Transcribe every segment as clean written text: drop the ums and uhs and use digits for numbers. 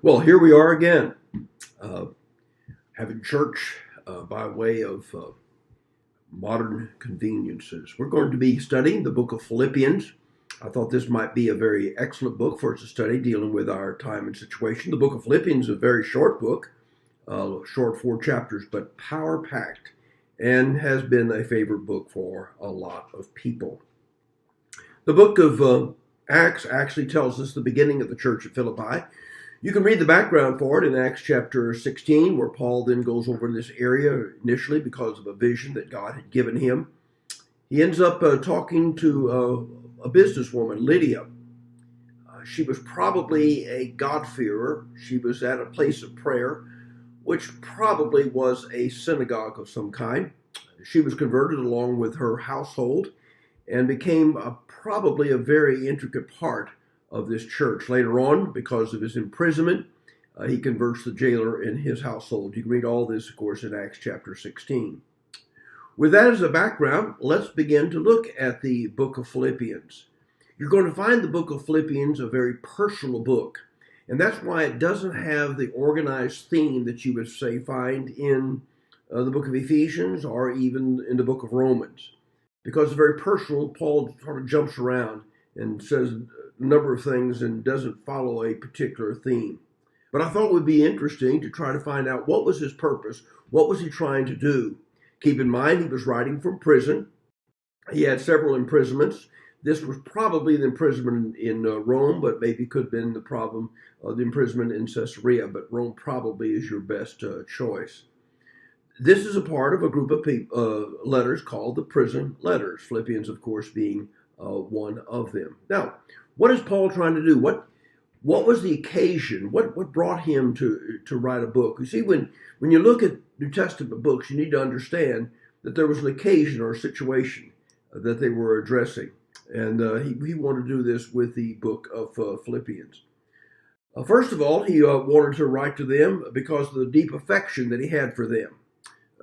Well, here we are again, uh, having church by way of modern conveniences. We're going to be studying the book of Philippians. I thought this might be a very excellent book for us to study, dealing with our time and situation. The book of Philippians is a very short book, short 4 chapters, but power-packed, and has been a favorite book for a lot of people. The book of Acts actually tells us the beginning of the church at Philippi. You can read the background for it in Acts chapter 16, where Paul then goes over this area initially because of a vision that God had given him. He ends up talking to a businesswoman, Lydia. She was probably a God-fearer. She was at a place of prayer, which probably was a synagogue of some kind. She was converted along with her household and became probably a very intricate part of this church. Later on, because of his imprisonment, he converts the jailer in his household. You can read all this, of course, in Acts chapter 16. With that as a background, let's begin to look at the book of Philippians. You're going to find the book of Philippians a very personal book, and that's why it doesn't have the organized theme that you would, say, find in the book of Ephesians or even in the book of Romans. Because it's very personal, Paul sort of jumps around and says a number of things and doesn't follow a particular theme. But I thought it would be interesting to try to find out what was his purpose, what was he trying to do. Keep in mind, he was writing from prison. He had several imprisonments. This was probably the imprisonment in Rome, but maybe could have been the problem of the imprisonment in Caesarea, but Rome probably is your best choice. This is a part of a group of letters called the prison letters, Philippians, of course, being one of them. Now, what is Paul trying to do? What was the occasion? What brought him to write a book? You see, when you look at New Testament books, you need to understand that there was an occasion or a situation that they were addressing. And he wanted to do this with the book of Philippians. First of all, he wanted to write to them because of the deep affection that he had for them.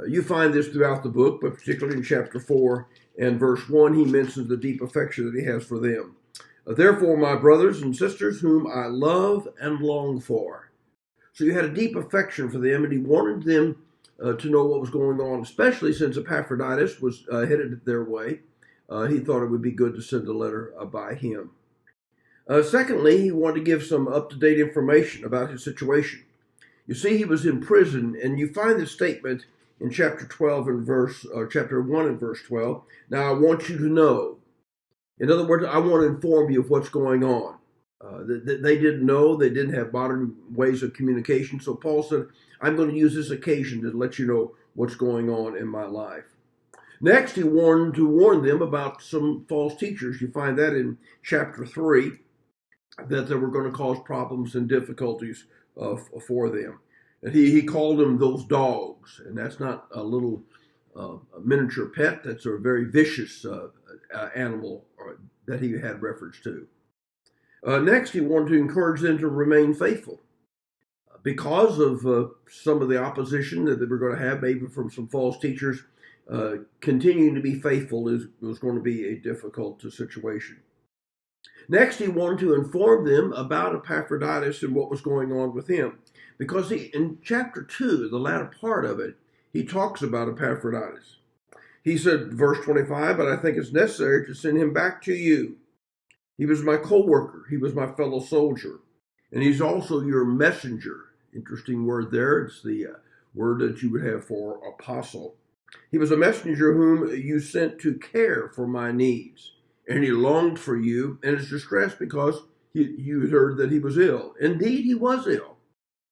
You find this throughout the book, but particularly in chapter 4 and verse 1, he mentions the deep affection that he has for them. Therefore, my brothers and sisters, whom I love and long for. So you had a deep affection for them, and he wanted them to know what was going on, especially since Epaphroditus was headed their way. He thought it would be good to send a letter by him. Secondly, he wanted to give some up-to-date information about his situation. You see, he was in prison, and you find this statement in chapter 12 and chapter 1 and verse 12. Now I want you to know. In other words, I want to inform you of what's going on. They didn't know. They didn't have modern ways of communication. So Paul said, I'm going to use this occasion to let you know what's going on in my life. Next, he wanted to warn them about some false teachers. You find that in chapter 3, that they were going to cause problems and difficulties for them. And he called them those dogs, and that's not a little miniature pet. That's a very vicious animal that he had reference to. Next, he wanted to encourage them to remain faithful. Because of some of the opposition that they were going to have, maybe from some false teachers, continuing to be faithful was going to be a difficult situation. Next, he wanted to inform them about Epaphroditus and what was going on with him. Because in chapter 2, the latter part of it, he talks about Epaphroditus. He said, verse 25, but I think it's necessary to send him back to you. He was my co-worker. He was my fellow soldier. And he's also your messenger. Interesting word there. It's the word that you would have for apostle. He was a messenger whom you sent to care for my needs. And he longed for you and is distressed because you heard that he was ill. Indeed, he was ill.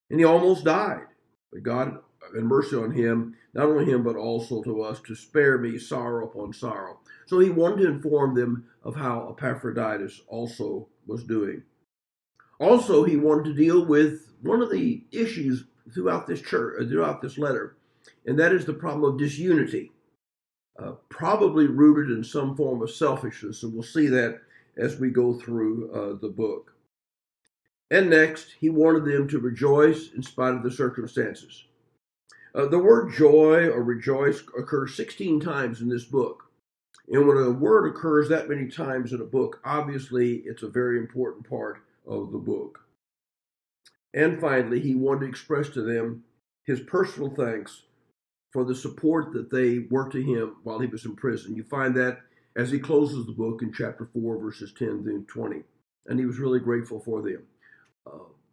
And he almost died. But God had mercy on him, not only him, but also to us, to spare me sorrow upon sorrow. So he wanted to inform them of how Epaphroditus also was doing. Also, he wanted to deal with one of the issues throughout this letter, and that is the problem of disunity, probably rooted in some form of selfishness, and we'll see that as we go through the book. And next, he wanted them to rejoice in spite of the circumstances. The word joy or rejoice occurs 16 times in this book. And when a word occurs that many times in a book, obviously it's a very important part of the book. And finally, he wanted to express to them his personal thanks for the support that they were to him while he was in prison. You find that as he closes the book in chapter 4, verses 10 through 20. And he was really grateful for them.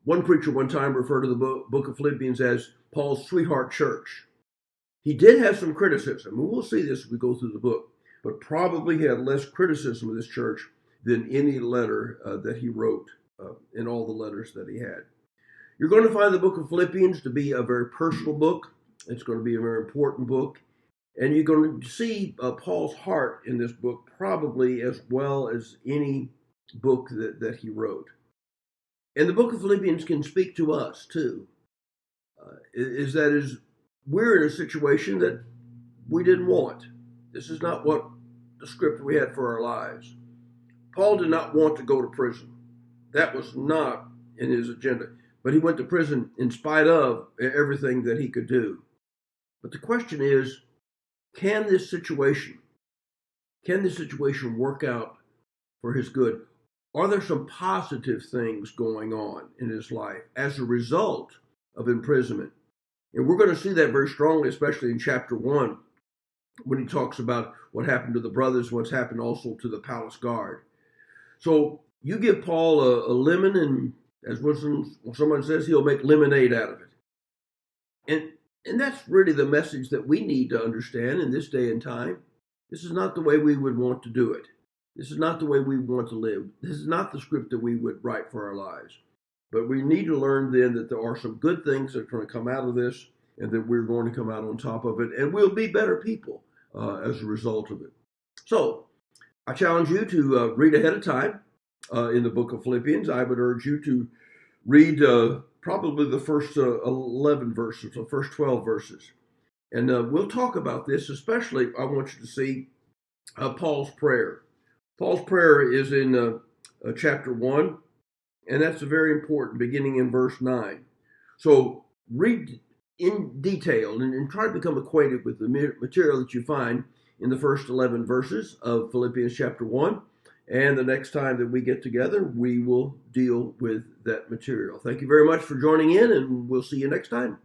One preacher one time referred to the book of Philippians as Paul's sweetheart church. He did have some criticism, and we'll see this as we go through the book, but probably had less criticism of this church than any letter that he wrote in all the letters that he had. You're going to find the book of Philippians to be a very personal book. It's going to be a very important book. And you're going to see Paul's heart in this book probably as well as any book that he wrote. And the book of Philippians can speak to us too. We're in a situation that we didn't want. This is not what the script we had for our lives. Paul did not want to go to prison. That was not in his agenda. But he went to prison in spite of everything that he could do. But the question is, can this situation work out for his good? Are there some positive things going on in his life as a result of imprisonment? And we're going to see that very strongly, especially in chapter 1, when he talks about what happened to the brothers, what's happened also to the palace guard. So you give Paul a lemon, and as someone says, he'll make lemonade out of it. And that's really the message that we need to understand in this day and time. This is not the way we would want to do it. This is not the way we want to live. This is not the script that we would write for our lives. But we need to learn then that there are some good things that are going to come out of this, and that we're going to come out on top of it, and we'll be better people as a result of it. So I challenge you to read ahead of time in the book of Philippians. I would urge you to read probably the first 11 verses, the first 12 verses. And we'll talk about this, especially I want you to see Paul's prayer. Paul's prayer is in chapter 1, and that's very important, beginning in verse 9. So read in detail and try to become acquainted with the material that you find in the first 11 verses of Philippians chapter 1. And the next time that we get together, we will deal with that material. Thank you very much for joining in, and we'll see you next time.